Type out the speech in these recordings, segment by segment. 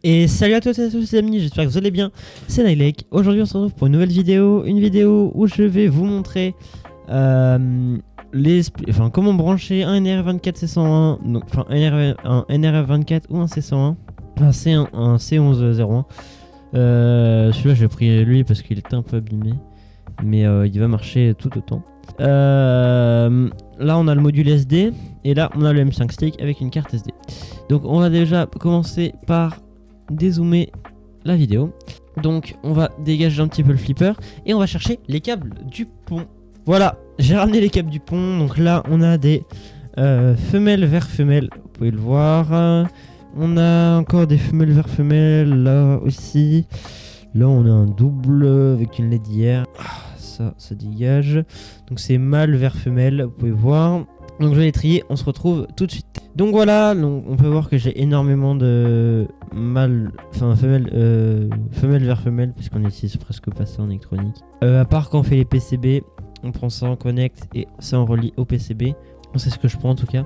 Et salut à tous et à tous les amis, j'espère que vous allez bien, c'est Nilek. Aujourd'hui on se retrouve pour une nouvelle vidéo, où je vais vous montrer comment brancher un NR24 C101, donc, enfin un NRF24 ou un C101, un C1101. Celui-là j'ai pris lui parce qu'il était un peu abîmé, mais il va marcher tout autant. Là on a le module SD et là on a le M5 stick avec une carte SD. Donc on va déjà commencer par dézoomer la vidéo. Donc on va dégager un petit peu le flipper et on va chercher les câbles du pont. Voilà, j'ai ramené les câbles du pont. Donc là on a des femelles vers femelles, vous pouvez le voir. On a encore des femelles vers femelles là aussi. Là on a un double avec une LED hier. Ça dégage. Donc c'est mâle vers femelle, vous pouvez voir. Donc je vais les trier, on se retrouve tout de suite. Donc voilà, donc on peut voir que j'ai énormément de femelle vers femelle, puisqu'on utilise presque pas ça en électronique. À part quand on fait les PCB, on prend ça en connect et ça on relie au PCB. C'est ce que je prends en tout cas.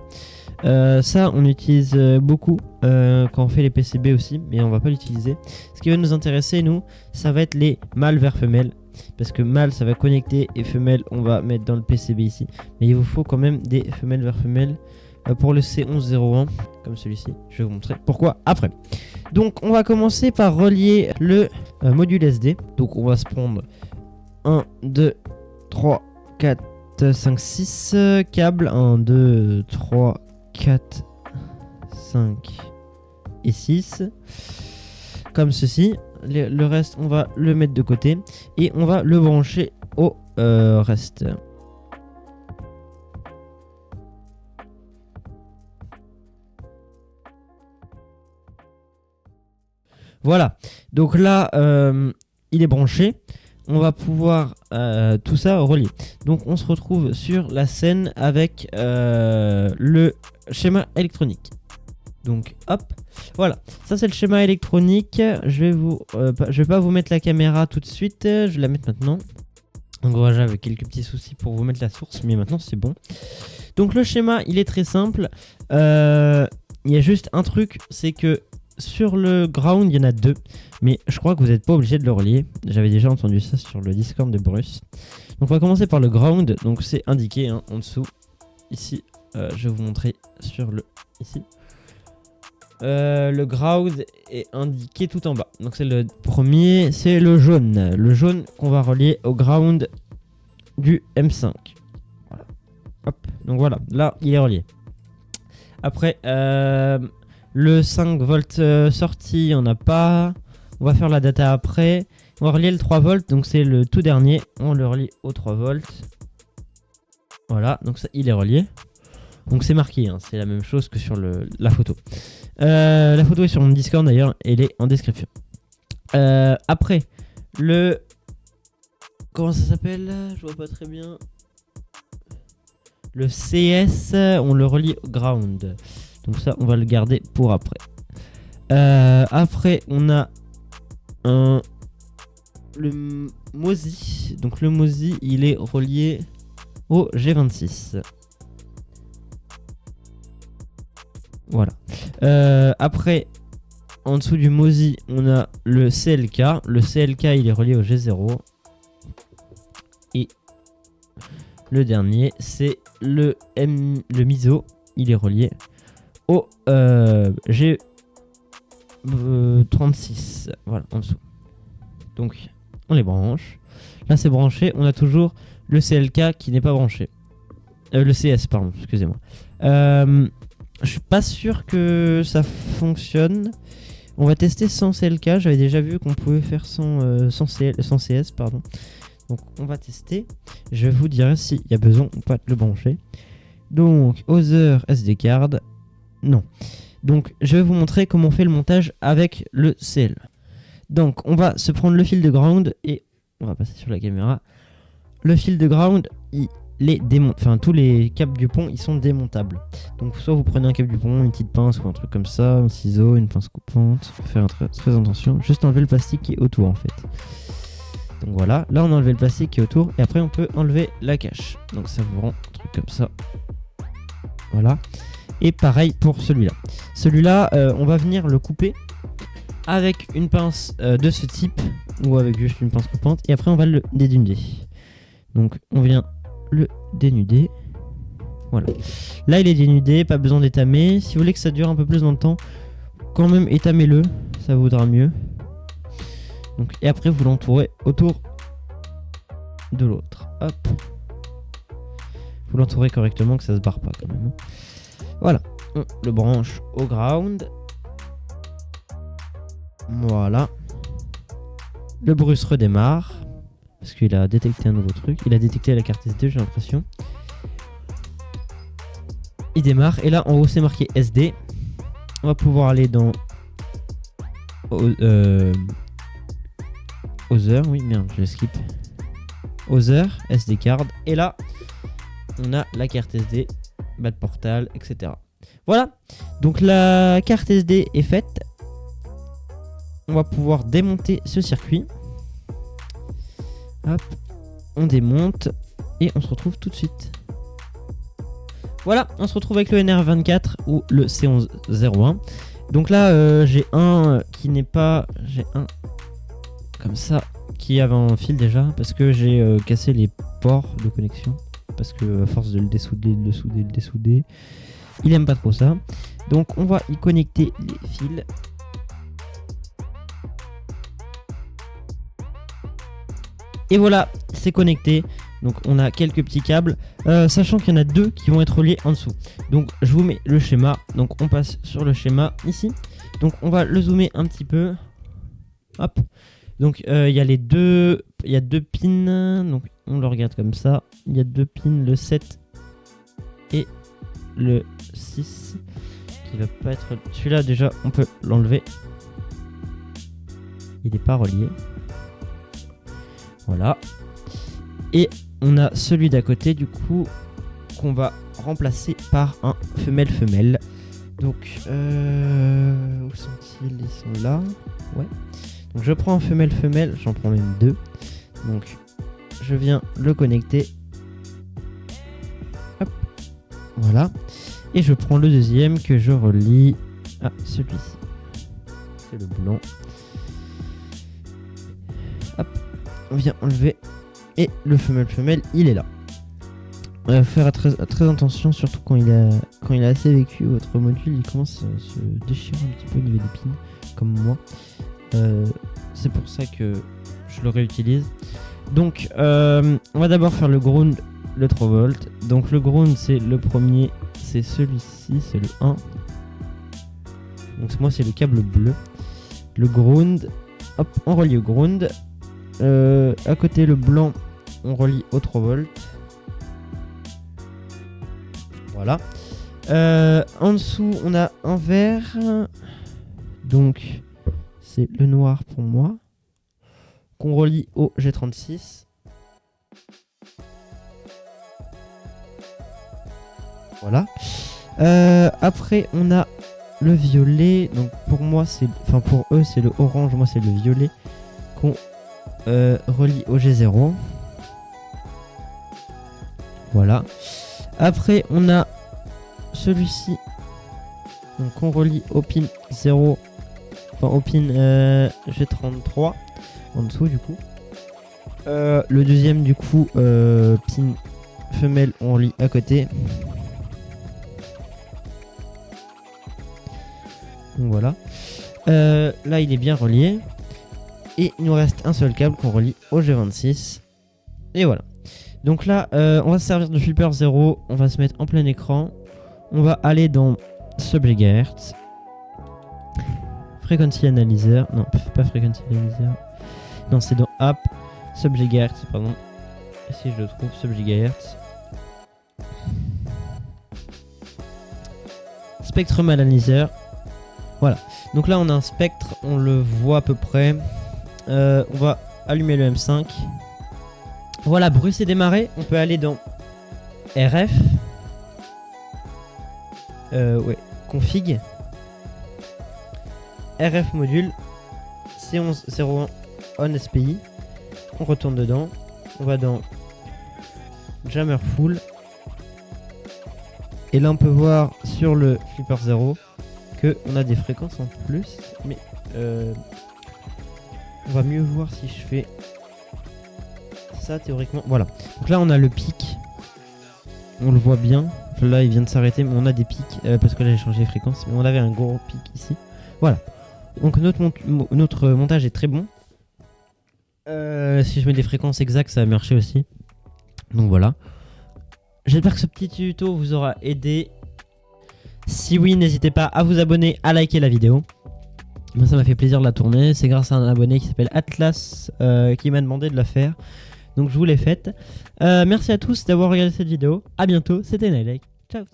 Ça on utilise beaucoup quand on fait les PCB aussi, mais on va pas l'utiliser. Ce qui va nous intéresser nous, ça va être les mâles vers femelles. Parce que mâle ça va connecter et femelle on va mettre dans le PCB ici. Mais il vous faut quand même des femelles vers femelles pour le C1101 comme celui-ci. Je vais vous montrer pourquoi après. Donc on va commencer par relier le module SD. Donc on va se prendre 1, 2, 3, 4, 5, 6 câbles. 1, 2, 3, 4, 5 et 6. Comme ceci. Le reste on va le mettre de côté et on va le brancher au reste. Voilà, donc là il est branché, on va pouvoir tout ça relier. Donc on se retrouve sur la scène avec le schéma électronique. Donc hop, voilà, ça c'est le schéma électronique. Je vais pas vous mettre la caméra tout de suite, je vais la mettre maintenant. Donc voilà, j'avais quelques petits soucis pour vous mettre la source, mais maintenant c'est bon. Donc le schéma il est très simple. Il y a juste un truc, c'est que sur le ground il y en a deux, mais je crois que vous n'êtes pas obligé de le relier. J'avais déjà entendu ça sur le Discord de Bruce. Donc on va commencer par le ground, donc c'est indiqué hein, en dessous. Ici, je vais vous montrer sur le ici. Le ground est indiqué tout en bas. Donc c'est le premier, c'est le jaune. Le jaune qu'on va relier au ground du M5. Voilà. Hop. Donc voilà, là il est relié. Après, le 5 volts sortie, on n'a pas. On va faire la data après. On va relier le 3 volts, donc c'est le tout dernier. On le relie au 3 volts. Voilà, donc ça, il est relié. Donc c'est marqué, hein, c'est la même chose que sur la photo. La photo est sur mon Discord d'ailleurs, elle est en description. Après, le... Comment ça s'appelle? Je vois pas très bien. Le CS, on le relie au ground. Donc ça, on va le garder pour après. Après, on a le MOSI. Donc le MOSI, il est relié au G26. Voilà. Après, en dessous du MOSI, on a le CLK. Le CLK, il est relié au G0. Et le dernier, c'est le MISO. Il est relié au G36. Voilà, en dessous. Donc, on les branche. Là, c'est branché. On a toujours le CLK qui n'est pas branché. Le CS, pardon, excusez-moi. Je suis pas sûr que ça fonctionne. On va tester sans CLK. J'avais déjà vu qu'on pouvait faire sans CS, pardon. Donc on va tester. Je vous dirai s'il y a besoin ou pas de le brancher. Donc Other SD card. Non. Donc je vais vous montrer comment on fait le montage avec le CL. Donc on va se prendre le fil de ground et on va passer sur la caméra. Le fil de ground, tous les câbles du pont ils sont démontables. Donc soit vous prenez un câble du pont, une petite pince ou un truc comme ça, un ciseau, une pince coupante. Faut faire très attention, juste enlever le plastique qui est autour en fait. Donc voilà, là on a enlevé le plastique qui est autour et après on peut enlever la cache. Donc ça vous rend un truc comme ça. Voilà. Et pareil pour celui-là. Celui-là, on va venir le couper avec une pince de ce type ou avec juste une pince coupante et après on va le dénuder. Donc on vient le dénuder. Voilà. Là il est dénudé, pas besoin d'étamer. Si vous voulez que ça dure un peu plus dans le temps, quand même étamez-le, ça vaudra mieux. Donc, et après vous l'entourez autour de l'autre. Hop. Vous l'entourez correctement, que ça se barre pas quand même. Voilà. On le branche au ground. Voilà. Le Bruce redémarre. Parce qu'il a détecté un nouveau truc. Il a détecté la carte SD, j'ai l'impression. Il démarre. Et là, en haut, c'est marqué SD. On va pouvoir aller dans... Other. Oui, merde, je le skip. Other, SD card. Et là, on a la carte SD, bas de portal, etc. Voilà. Donc, la carte SD est faite. On va pouvoir démonter ce circuit. Hop, on démonte et on se retrouve tout de suite. Voilà, on se retrouve avec le NR24 ou le C1101. Donc là, j'ai un qui n'est pas... J'ai un comme ça qui avait un fil déjà parce que j'ai cassé les ports de connexion. Parce que à force de le dessouder, de le dessouder, il aime pas trop ça. Donc on va y connecter les fils. Et voilà, c'est connecté. Donc on a quelques petits câbles, sachant qu'il y en a deux qui vont être reliés en dessous. Donc je vous mets le schéma. Donc on passe sur le schéma ici. Donc on va le zoomer un petit peu. Hop. Donc il y a les deux, il y a deux pins. Donc on le regarde comme ça. Il y a deux pins, le 7 et le 6 qui va pas être. Celui-là déjà on peut l'enlever. Il n'est pas relié. Voilà. Et on a celui d'à côté du coup qu'on va remplacer par un femelle-femelle. Donc où sont-ils? Ils sont là. Ouais. Donc je prends un femelle-femelle, j'en prends même deux. Donc je viens le connecter. Hop. Voilà. Et je prends le deuxième que je relie à celui-ci. C'est le blanc. Hop. On vient enlever. Et le femelle-femelle, il est là. Faire très attention, surtout quand il a assez vécu, votre module, il commence à se déchirer un petit peu au niveau des pins, comme moi. C'est pour ça que je le réutilise. Donc, on va d'abord faire le ground, le 3 volts. Donc le ground, c'est le premier, c'est celui-ci, c'est le 1. Donc moi, c'est le câble bleu. Le ground, hop, on relie au ground. À côté, le blanc, on relie au 3 volts. Voilà. En dessous, on a un vert. Donc, c'est le noir pour moi. Qu'on relie au G36. Voilà. Après, on a le violet. Donc, pour moi, c'est... Enfin, pour eux, c'est le orange. Moi, c'est le violet. Qu'on relie au G0. Voilà. Après, on a celui-ci. Donc, on relie au pin 0. Enfin, au pin G33. En dessous, du coup. Le deuxième, du coup, pin femelle, on relie à côté. Donc, voilà. Là, il est bien relié. Et il nous reste un seul câble qu'on relie au G26. Et voilà. Donc là, on va se servir de flipper 0. On va se mettre en plein écran. On va aller dans Sub GHz. Frequency Analyzer. Non, pas Frequency Analyzer. Non, c'est dans App. Sub GHz, pardon. Si je le trouve, Sub GHz. Spectrum Analyzer. Voilà. Donc là, on a un spectre. On le voit à peu près. On va allumer le M5. Voilà, Bruce est démarré. On peut aller dans RF. Ouais, config. RF module. C1101 on SPI. On retourne dedans. On va dans Jammer Full. Et là, on peut voir sur le Flipper 0 que on a des fréquences en plus. Mais On va mieux voir si je fais ça théoriquement. Voilà. Donc là on a le pic. On le voit bien. Là il vient de s'arrêter, mais on a des pics parce que là j'ai changé les fréquences. Mais on avait un gros pic ici. Voilà. Donc notre montage est très bon. Si je mets des fréquences exactes, ça va marcher aussi. Donc voilà. J'espère que ce petit tuto vous aura aidé. Si oui, n'hésitez pas à vous abonner, à liker la vidéo. Moi, ça m'a fait plaisir de la tourner. C'est grâce à un abonné qui s'appelle Atlas qui m'a demandé de la faire. Donc je vous l'ai faite. Merci à tous d'avoir regardé cette vidéo. A bientôt, c'était Nilek. Ciao.